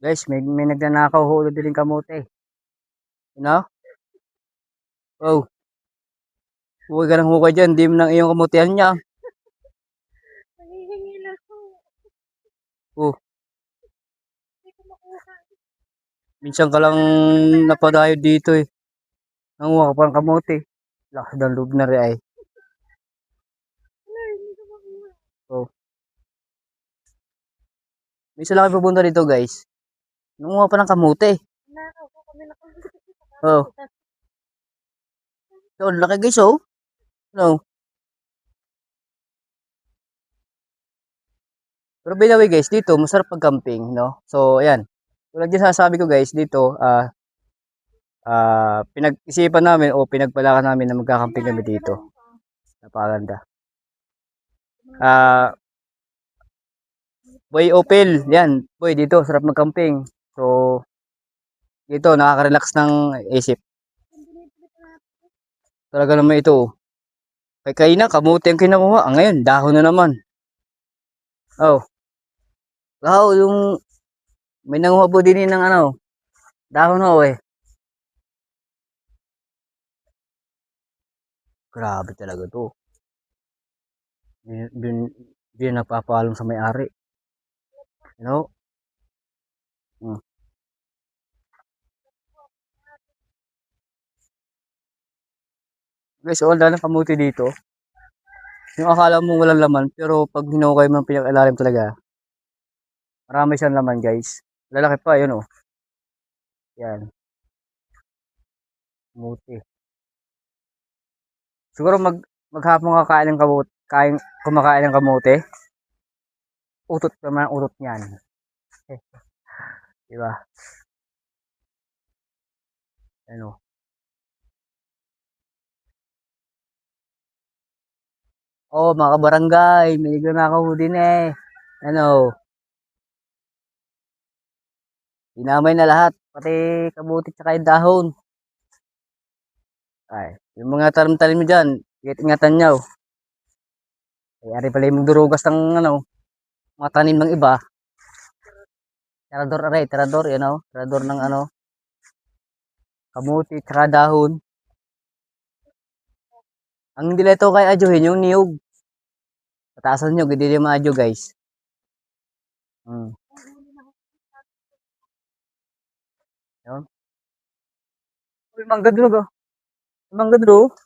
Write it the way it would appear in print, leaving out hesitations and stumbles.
Guys, may nagnanakaw ho din kamote. You know? Oh, huwag ka ng hukay dyan. Di mo nang iyong kamutihan niya. Nangihingi lang po. Oh, Hindi ko makuha. minsan ka lang napadayo dito eh. Nanguha ka pa ng kamote. Lakas ng loob na rin ay. Wala, hindi ko makuha. Oh, minsan lang kayo pupunta dito guys. Nanguha pa ng kamote. Nakaw po kami na kami. Oh, so, laki guys oh. No. Pero by the way guys, dito masarap pag-camping, no? So, ayan. Tulad yung sasabi ko guys, dito, pinag-isipan namin o pinagpalakan namin na magkakamping kami dito. Napakaganda. Ah, Boy Opel, yan. Boy, dito, sarap mag-camping. So, dito, nakaka-relax ng isip. Talaga naman ito. Kay kaina, kamuti ang kinakuha. Ngayon, dahon na naman. Oh, wow, yung may nanguha po din ng ano, dahon ho eh. Grabe talaga to. Di napapaalam sa may-ari. You know? Hmm. Guys, wala ng kamuti dito. Yung akala mo walang laman, pero pag hinukay mo ng pinakailalim talaga, marami siyang laman guys. Lalaki pa, yun oh. Yan, kamuti. Siguro maghapon kakain ng kamuti, kumakain ng kamuti. Utot naman ang utot niyan. Di ba? Ano? Oh, mga kabarangay, may nagnanakaw din eh. Ano? Dinamay na lahat, pati kamuti tsaka yung dahon. Ay, yung mga tanim-tanim mo dyan, ingatan nyo. Ay, ari pala yung magdurugas ng ano, mga tanim ng iba. Tirador, you know? Tirador ng ano, kamuti tsaka dahon. Ang dileto kay adyohin, yung niyog. Pataasan nyo, hindi yung adyo guys. Hmm. Yun. Uy, mangga drog oh. Mangga drog.